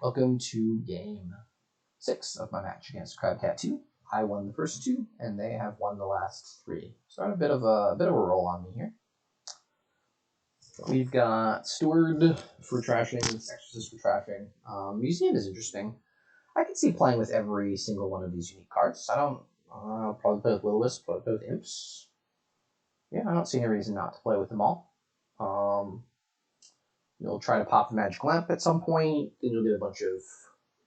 Welcome to game 6 of my match against Crabcat2. I won the first 2, and they have won the last 3. So a bit of a roll on me here. We've got Steward for trashing, Exorcist for trashing. Museum is interesting. I can see playing with every single one of these unique cards. I'll probably play with Will-O-Wisp, but both Imps. Yeah, I don't see any reason not to play with them all. You'll try to pop the Magic Lamp at some point, then you'll get a bunch of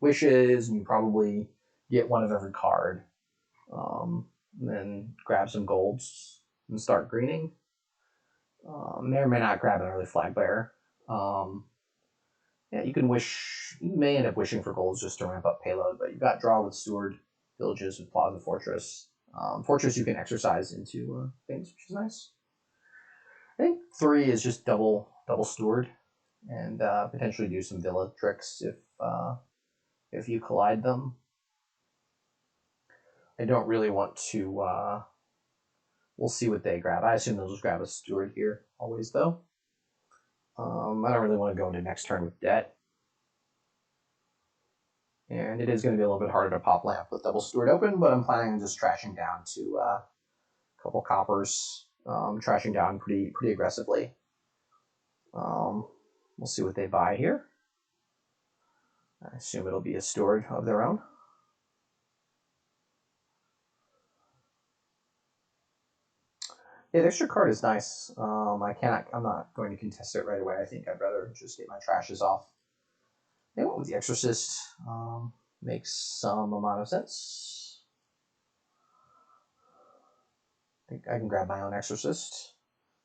wishes, and you probably get one of every card. Then grab some golds and start greening. May or may not grab an early Flag Bearer. Yeah, you can wish. You may end up wishing for golds just to ramp up payload, but you've got draw with Steward, villages with Plaza, Fortress. Fortress you can exercise into things, which is nice. I think 3 is just double Steward, and potentially do some villa tricks if you collide them. I don't really want to. We'll see what they grab. I assume they'll just grab a Steward here, always though. I don't really want to go into next turn with debt. And it is going to be a little bit harder to pop lamp with double Steward open, but I'm planning on just trashing down to a couple coppers, trashing down pretty aggressively. We'll see what they buy here. I assume it'll be a Steward of their own. Yeah, the extra card is nice. I'm not going to contest it right away. I think I'd rather just get my trashes off. They went with the Exorcist. Makes some amount of sense. I think I can grab my own Exorcist.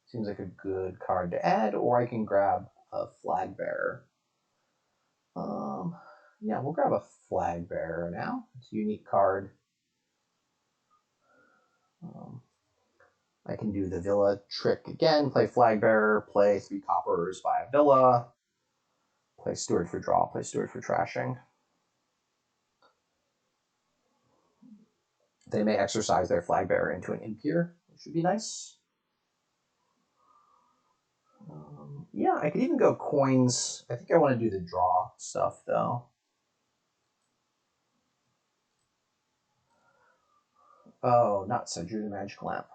Seems like a good card to add, or I can grab a Flag Bearer. Yeah, we'll grab a Flag Bearer now. It's a unique card. I can do the Villa trick again, play Flag Bearer, play 3 coppers, buy a Villa, play Steward for draw, play Steward for trashing. They may exercise their Flag Bearer into an Imp here, which would be nice. Yeah, I could even go coins. I think I want to do the draw stuff, though. Oh, nuts. I drew the Magic Lamp.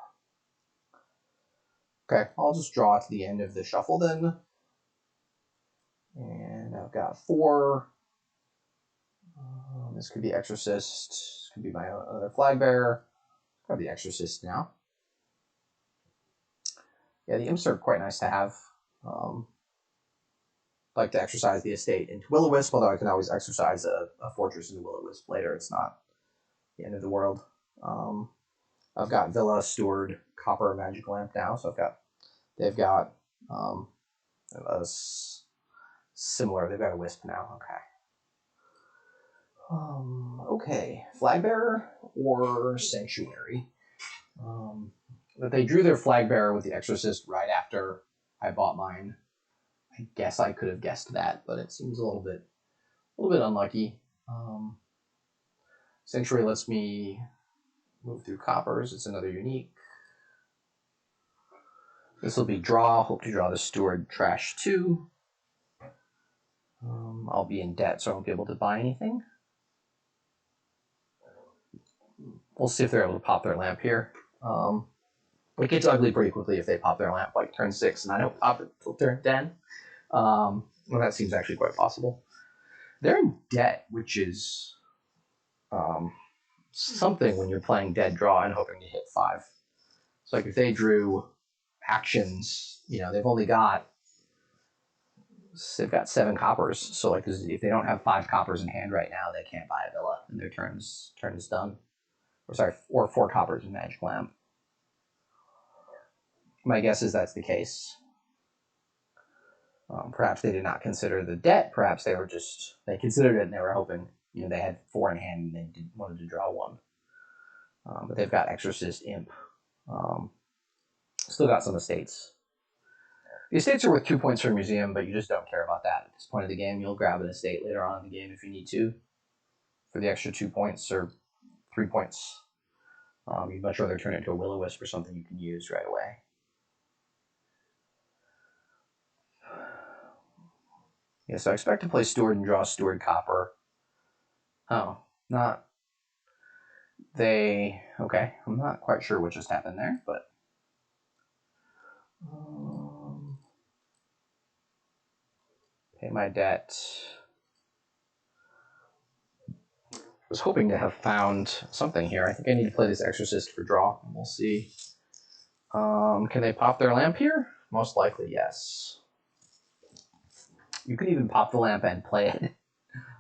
Okay, I'll just draw to the end of the shuffle then. And I've got 4. This could be Exorcist. This could be my other Flag Bearer. Grab the Exorcist now. Yeah, the Imps are quite nice to have. Like to exercise the estate into Will-O-Wisp, although I can always exercise a Fortress into Will-O-Wisp later. It's not the end of the world. I've got Villa, Steward, Copper, Magic Lamp now, so they've got a similar. They've got a Wisp now. Okay. Okay, Flag Bearer or Sanctuary. But they drew their Flag Bearer with the Exorcist right after I bought mine. I guess I could have guessed that, but it seems a little bit unlucky. Sanctuary lets me move through coppers. It's another unique. This will be draw. Hope to draw the Steward trash 2. I'll be in debt, so I won't be able to buy anything. We'll see if they're able to pop their lamp here. It gets ugly pretty quickly if they pop their lamp like turn 6 and I don't pop it till turn 10. Well, that seems actually quite possible. They're in debt, which is something when you're playing dead draw and hoping to hit 5. So like if they drew actions, they've got 7 coppers. So like if they don't have 5 coppers in hand right now, they can't buy a Villa and their turn is done. Or 4 coppers in Magic Lamp. My guess is that's the case. Perhaps they did not consider the debt. Perhaps they considered it and they were hoping, they had 4 in hand and they wanted to draw 1. But they've got Exorcist, Imp. Still got some estates. The estates are worth 2 points for a museum, but you just don't care about that at this point of the game. You'll grab an estate later on in the game if you need to for the extra 2 points or 3 points. You'd much rather turn it into a Will-O-Wisp or something you can use right away. Yeah, so I expect to play Steward and draw Steward Copper. Oh, not they. Okay, I'm not quite sure what just happened there, but pay my debt. I was hoping to have found something here. I think I need to play this Exorcist for draw, and we'll see. Can they pop their lamp here? Most likely, yes. You can even pop the lamp and play it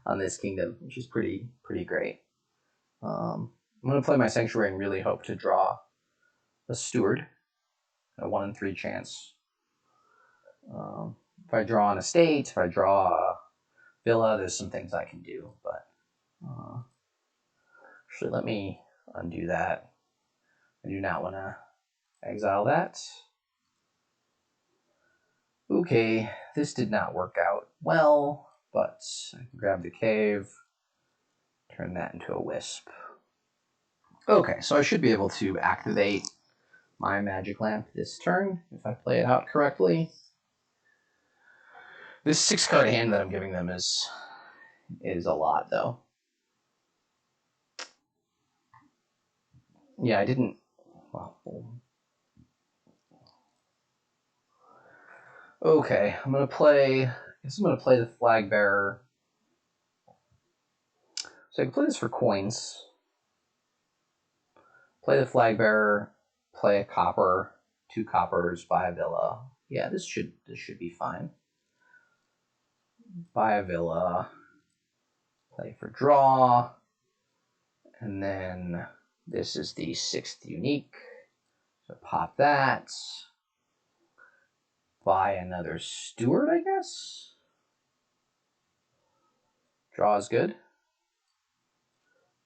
on this kingdom, which is pretty great. I'm going to play my Sanctuary and really hope to draw a Steward, a 1 in 3 chance. If I draw an estate, if I draw a villa, there's some things I can do, but actually let me undo that. I do not want to exile that. Okay, this did not work out well, but I can grab the cave, turn that into a wisp. Okay, so I should be able to activate my magic lamp this turn if I play it out correctly. This 6-card hand that I'm giving them is a lot, though. Yeah, I didn't. Well, okay, I'm gonna play. I guess I'm gonna play the Flag Bearer. So I can play this for coins. Play the Flag Bearer. Play a copper, 2 coppers, buy a villa. Yeah, this should be fine. Buy a villa. Play for draw, and then this is the 6th unique. So pop that. Buy another Steward, I guess. Draw is good.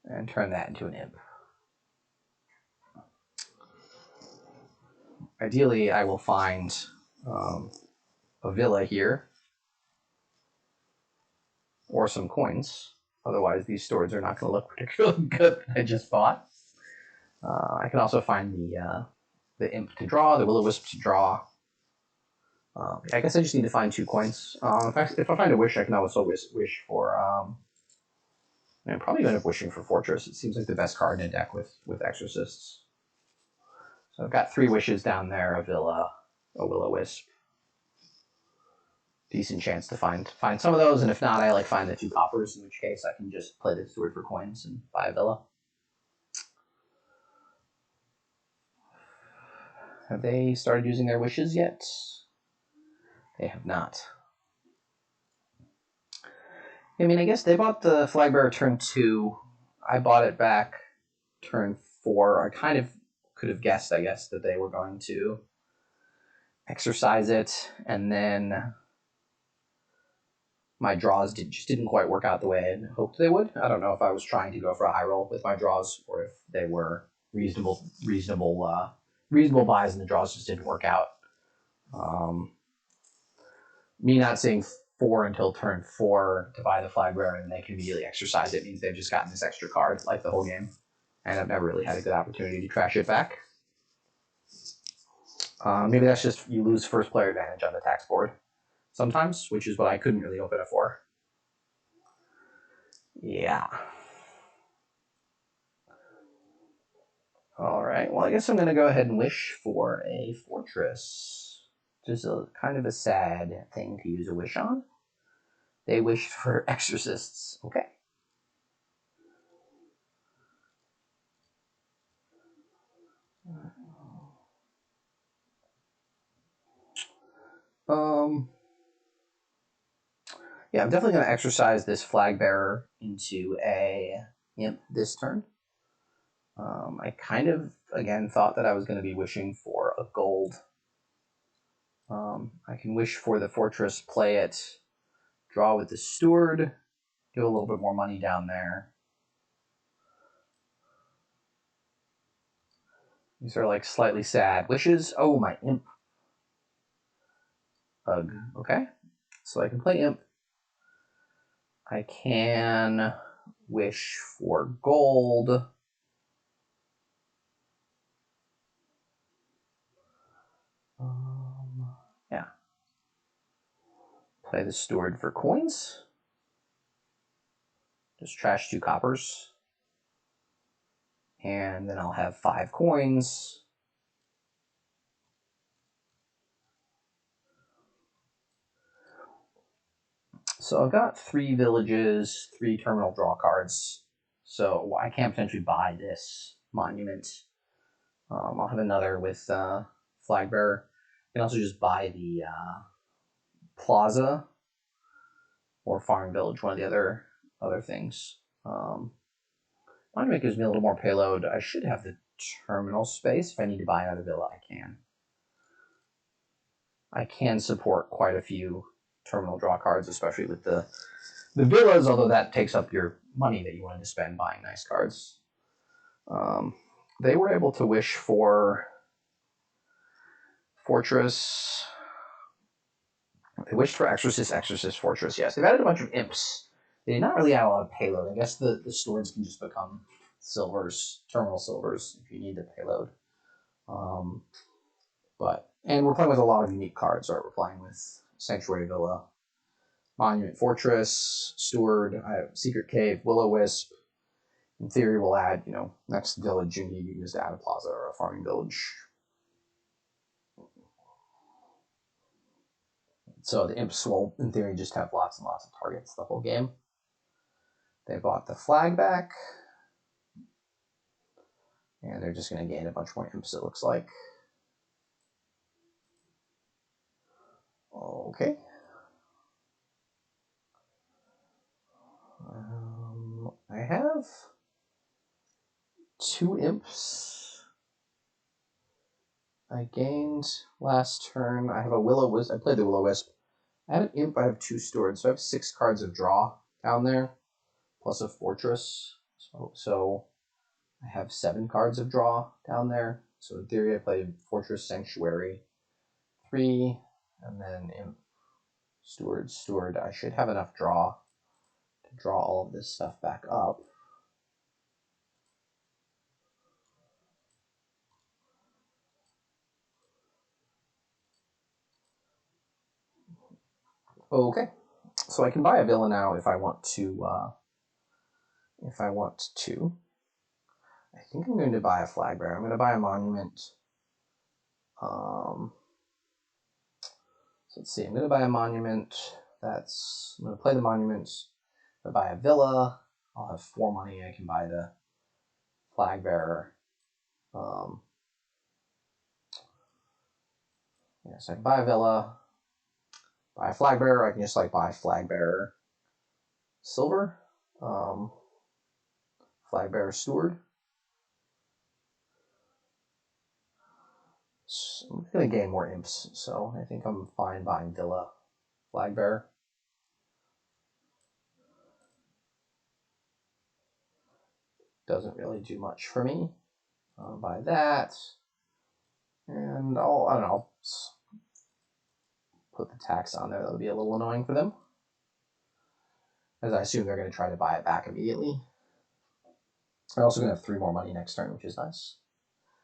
And turn that into an imp. Ideally, I will find a villa here or some coins. Otherwise, these swords are not going to look particularly good that I just bought. I can also find the imp to draw, the will-o-wisp to draw. I guess I just need to find 2 coins. If I find a wish, I can also wish for. I'm probably going to end up wishing for Fortress. It seems like the best card in a deck with Exorcists. So I've got 3 wishes down there: a villa, a will-o-wisp. Decent chance to find some of those, and if not, I find the 2 coppers, in which case I can just play the Steward for coins and buy a villa. Have they started using their wishes yet? They have not. I mean, I guess they bought the Flag Bearer turn 2. I bought it back turn 4. I kind of could have guessed, I guess, that they were going to exercise it, and then my draws just didn't quite work out the way I hoped they would. I don't know if I was trying to go for a high roll with my draws, or if they were reasonable buys and the draws just didn't work out. Me not seeing 4 until turn 4 to buy the Flag Bearer and they can immediately exercise it means they've just gotten this extra card like the whole game, and I've never really had a good opportunity to trash it back. Maybe that's just you lose first player advantage on the tax board sometimes, which is what I couldn't really open it for. Yeah. All right. Well, I guess I'm going to go ahead and wish for a Fortress. Just a kind of a sad thing to use a wish on. They wished for Exorcists. Okay. Yeah, I'm definitely going to exercise this Flag Bearer into a imp this turn. I kind of, again, thought that I was going to be wishing for a gold. I can wish for the Fortress, play it, draw with the Steward, do a little bit more money down there. These are slightly sad wishes. Oh, my imp. Ugh. Okay. So I can play imp. I can wish for gold. Yeah. Play the Steward for coins. Just trash 2 coppers. And then I'll have 5 coins. So I've got 3 villages, 3 terminal draw cards. So I can potentially buy this monument. I'll have another with Flag Bearer. I can also just buy the Plaza or Farm Village, one of the other things. Monument gives me a little more payload. I should have the terminal space. If I need to buy another villa, I can. I can support quite a few terminal draw cards, especially with the villas, although that takes up your money that you wanted to spend buying nice cards. They were able to wish for Fortress. They wished for Exorcist, Exorcist, Fortress. Yes, they've added a bunch of imps. They did not really add a lot of payload. I guess the stewards can just become silvers, terminal silvers, if you need the payload. And we're playing with a lot of unique cards, right? We're playing with Sanctuary Villa, Monument Fortress, Steward, I have Secret Cave, Will-O-Wisp. In theory, we'll add, next village you need to use to add a plaza or a farming village. So the imps will, in theory, just have lots and lots of targets the whole game. They bought the flag back. And they're just going to gain a bunch more imps, it looks like. Okay. I have 2 imps. I gained last turn. I have a Will-O-Wisp. I played the Will-O-Wisp. I have an imp. I have 2 stewards. So I have 6 cards of draw down there, plus a fortress. So I have 7 cards of draw down there. So in theory, I played Fortress, Sanctuary, 3, and then imp, steward. I should have enough draw to draw all of this stuff back up. Okay, so I can buy a villa now if I want to. I think I'm going to buy a flag bearer. I'm going to buy a monument. So let's see. I'm going to buy a monument. I'm going to play the monument. If I buy a villa, I'll have 4 money. I can buy the flag bearer. Yes, I can buy a villa. Buy a flag bearer. I can just buy flag bearer silver. Flag bearer steward. So I'm going to gain more imps, so I think I'm fine buying villa flag bearer. Doesn't really do much for me. I'll buy that. And I don't know, put the tax on there. That'll be a little annoying for them, as I assume they're going to try to buy it back immediately. I'm also going to have 3 more money next turn, which is nice.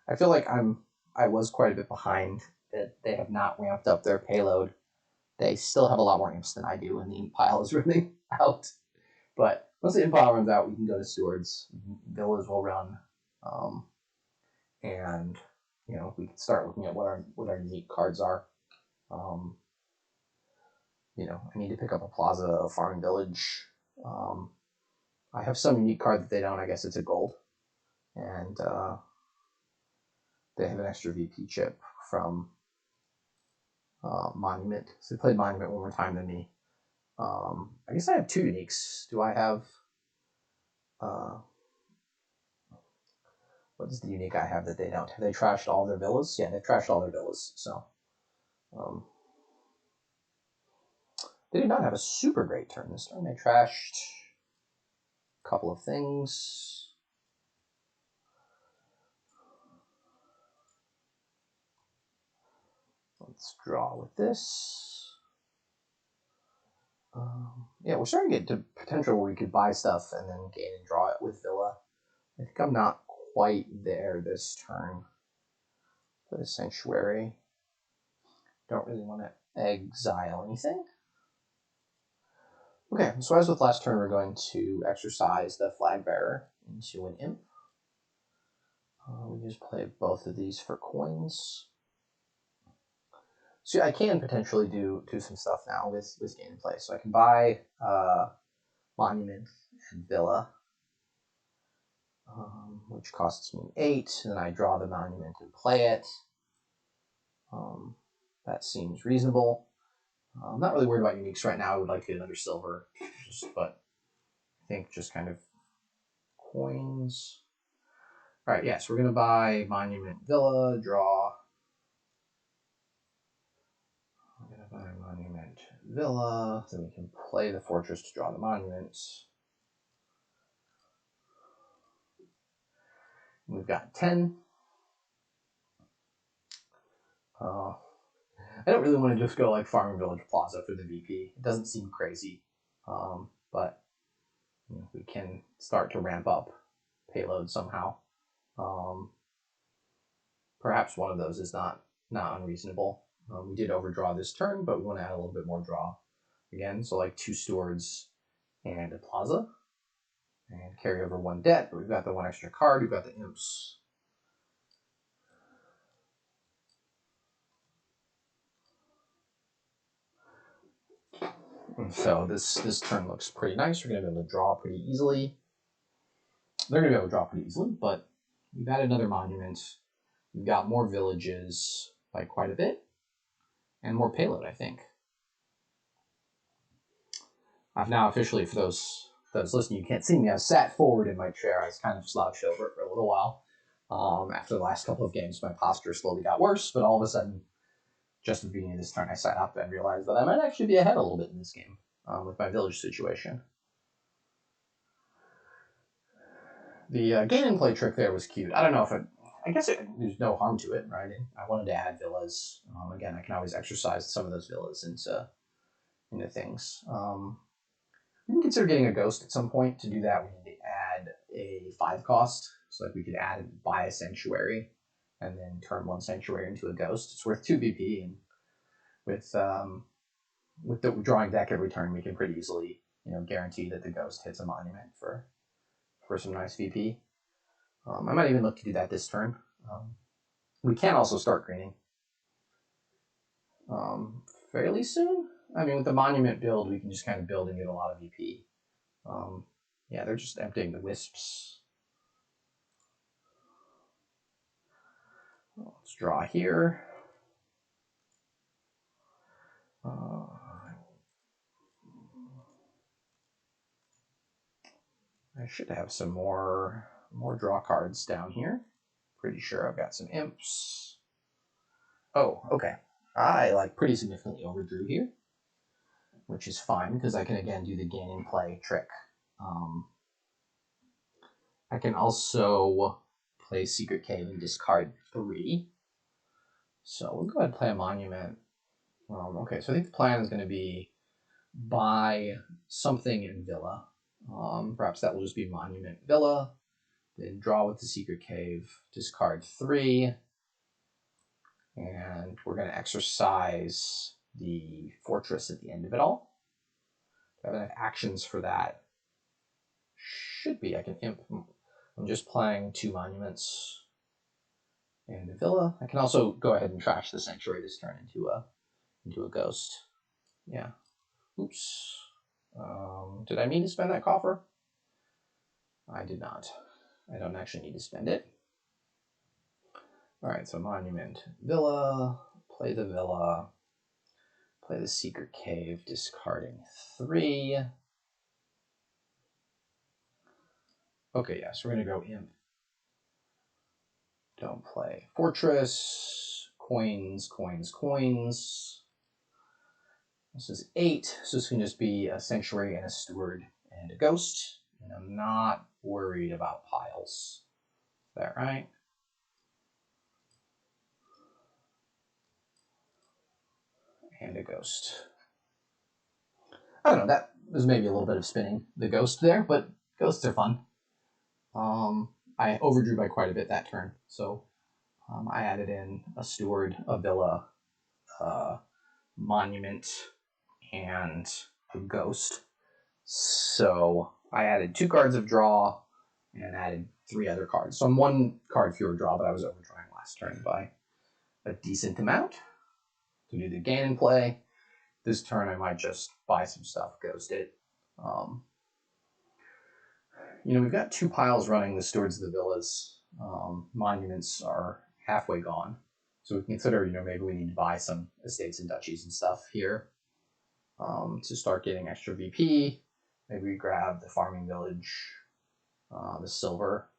I feel like I was quite a bit behind, that they have not ramped up their payload. They still have a lot more imps than I do, and the imp pile is running out. But once the imp pile runs out, we can go to stewards. Villas will run. And we can start looking at what our unique cards are. I need to pick up a plaza, a farming village. I have some unique card that they don't. I guess it's a gold, and they have an extra VP chip from Monument. So they played Monument one more time than me. I guess I have 2 uniques. Do I have? What is the unique I have that they don't? Have they trashed all their villas? Yeah, they've trashed all their villas. So they did not have a super great turn this turn. They trashed a couple of things. Let's draw with this. Yeah, we're starting to get to potential where we could buy stuff and then gain and draw it with Villa. I think I'm not quite there this turn. For the Sanctuary. Don't really want to exile anything. Okay, so as with last turn, we're going to exercise the flag bearer into an imp. We just play both of these for coins. So I can potentially do some stuff now with gameplay. So I can buy Monument and Villa, which costs me 8, and then I draw the Monument and play it. That seems reasonable. I'm not really worried about uniques right now. I would like to get another silver, but I think just kind of coins. All right, yeah, so we're going to buy Monument Villa, draw. I'm going to buy Monument Villa, then we can play the fortress to draw the monuments. We've got 10. I don't really want to just go like Farming Village Plaza for the VP. It doesn't seem crazy, but you know, we can start to ramp up payload somehow. Perhaps one of those is not unreasonable. We did overdraw this turn, but we want to add a little bit more draw again. So like 2 stewards and a plaza, and carry over 1 debt. But we've got the 1 extra card. We've got the imps. And so this turn looks pretty nice. We're going to be able to draw pretty easily. They're going to be able to draw pretty easily, but we've added another monument. We've got more villages by quite a bit, and more payload, I think. I've now officially, for those listening, you can't see me, I've sat forward in my chair. I was kind of slouched over for a little while. After the last couple of games, my posture slowly got worse, but all of a sudden, just at the beginning of this turn, I sat up and realized that I might actually be ahead a little bit in this game with my village situation. The gain and play trick there was cute. I don't know if I guess there's no harm to it, right? I wanted to add villas. Again, I can always exercise some of those villas into things. We can consider getting a ghost at some point. To do that, we need to add a 5 cost. So like we could buy a sanctuary and then turn 1 sanctuary into a ghost. It's worth 2 BP, and with the drawing deck every turn, we can pretty easily guarantee that the ghost hits a monument for some nice VP. I might even look to do that this turn. We can also start greening fairly soon. I mean, with the monument build, we can just kind of build and get a lot of VP. Yeah, they're just emptying the wisps. Let's draw here. I should have some more draw cards down here. Pretty sure I've got some imps. Oh, okay. I pretty significantly overdrew here, which is fine because I can again do the gain and play trick. I can also play Secret Cave and discard 3. So we'll go ahead and play a monument. Okay, so I think the plan is going to be buy something in Villa. Perhaps that will just be Monument Villa. Then draw with the Secret Cave, discard 3. And we're going to exercise the fortress at the end of it all. Do I have enough actions for that? Should be. I can imp. I'm just playing 2 monuments and a villa. I can also go ahead and trash the sanctuary this turn into a ghost. Yeah. Oops. Did I mean to spend that coffer? I did not. I don't actually need to spend it. All right, so monument, villa, play the villa, play the secret cave, discarding 3. Okay, yeah, so we're gonna go imp. Don't play fortress, coins, coins, coins. This is 8, so this can just be a sanctuary and a steward and a ghost. And I'm not worried about piles. Is that right? And a ghost. I don't know, that was maybe a little bit of spinning the ghost there, but ghosts are fun. I overdrew by quite a bit that turn, so I added in a steward, a villa, monument, and a ghost. So I added 2 cards of draw and added 3 other cards. So I'm 1 card fewer draw, but I was overdrawing last turn by a decent amount to do the gain and play. This turn I might just buy some stuff, ghost it. We've got 2 piles running the Stewards of the Villas. Monuments are halfway gone. So we can consider, maybe we need to buy some estates and duchies and stuff here to start getting extra VP. Maybe we grab the farming village, the silver.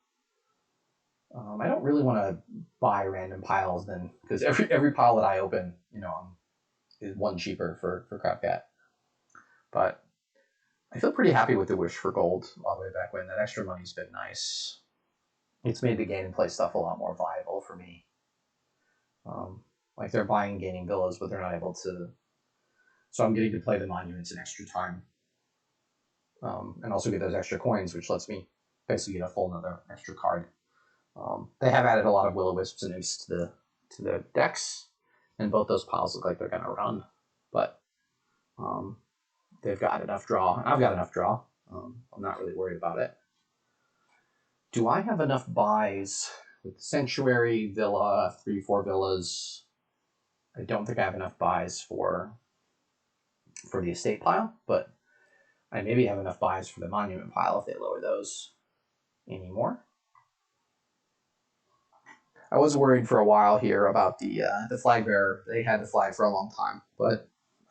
I don't really want to buy random piles then, because every pile that I open, is 1 cheaper for Crabcat. But I feel pretty happy with the wish for gold all the way back when. That extra money's been nice. It's made the gain and play stuff a lot more viable for me. Like they're buying and gaining villas, but they're not able to. So I'm getting to play the monuments in extra time. And also get those extra coins, which lets me basically get a full another extra card. They have added a lot of Will-O-Wisps and Imps to the decks, and both those piles look like they're going to run. But they've got enough draw. I've got enough draw. I'm not really worried about it. Do I have enough buys with Sanctuary, Villa, 3-4 villas? I don't think I have enough buys for the estate pile, but I maybe have enough buys for the monument pile if they lower those anymore. I was worried for a while here about the flag bearer. They had the flag for a long time, but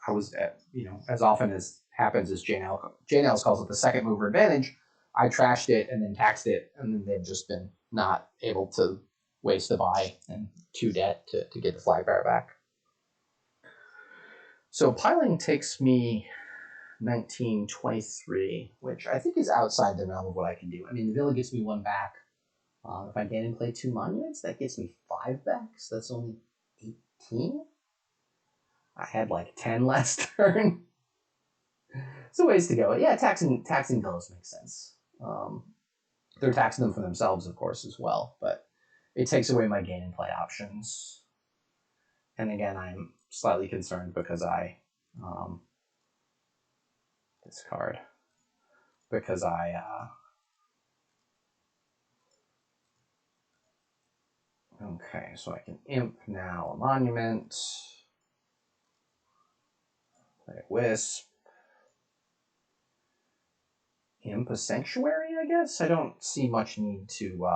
I was, as often as happens as J-Nails calls it the second mover advantage, I trashed it and then taxed it, and then they've just been not able to waste the buy and 2 debt to get the flag bearer back. So piling takes me 1923, which I think is outside the realm of what I can do. I mean, the villa gets me 1 back. If I gain and play 2 monuments, that gets me 5 back, so that's only 18. I had like 10 last turn. It's a ways to go. Yeah, taxing villas makes sense. They're taxing them for themselves, of course, as well, but it takes away my gain and play options. And again, I'm slightly concerned because I discard. Because okay, so I can imp now a monument. Play a wisp. Imp a sanctuary, I guess? I don't see much need to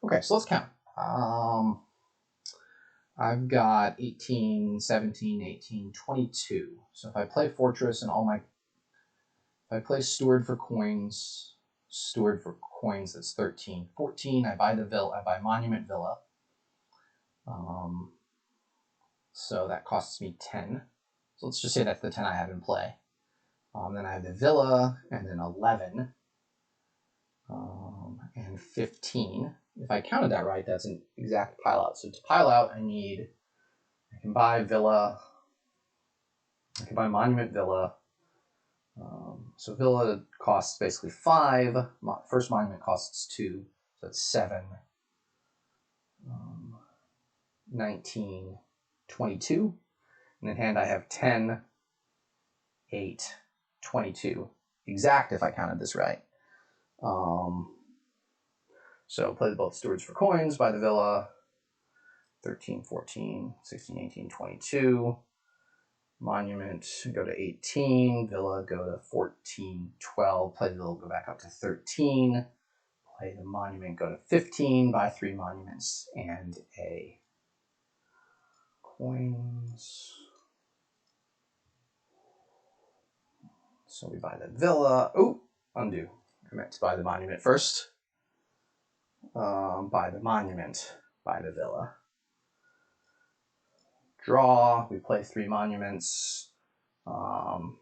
Okay, so let's count. I've got 18, 17, 18, 22. So if I play Fortress and if I play Steward for coins, that's 13. 14, I buy the Villa, I buy Monument Villa. So that costs me 10. So let's just say that's the 10 I have in play. Then I have the Villa, and then 11, and 15. If I counted that right, that's an exact pile out. So to pile out, I can buy Villa, I can buy Monument Villa. So Villa costs basically 5. First Monument costs 2, so that's 7. 19, 22. And in hand I have 10, 8, 22. Exact if I counted this right. So play both Stewards for coins, buy the Villa, 13, 14, 16, 18, 22. Monument, go to 18. Villa, go to 14, 12. Play the Villa, go back up to 13. Play the Monument, go to 15. Buy 3 monuments and a coins. So we buy the Villa. Oh, undo. I meant to buy the Monument first. Buy the Monument, buy the Villa. Draw, we play 3 monuments, and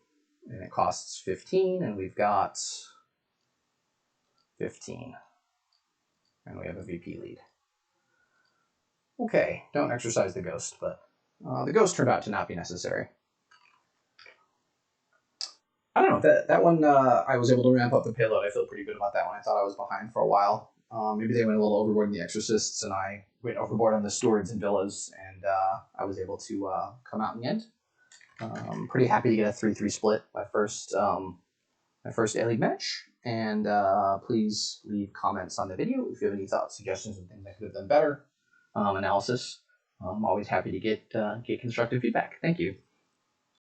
it costs 15, and we've got 15. And we have a VP lead. Okay, don't exercise the ghost, but the ghost turned out to not be necessary. I don't know, that one, I was able to ramp up the payload. I feel pretty good about that one. I thought I was behind for a while. Maybe they went a little overboard in the Exorcists, and I went overboard on the Stewards and Villas, and I was able to come out in the end. Pretty happy to get a 3-3 split, my first A-League match. And please leave comments on the video if you have any thoughts, suggestions, and things I could have done better. Analysis. I'm always happy to get constructive feedback. Thank you.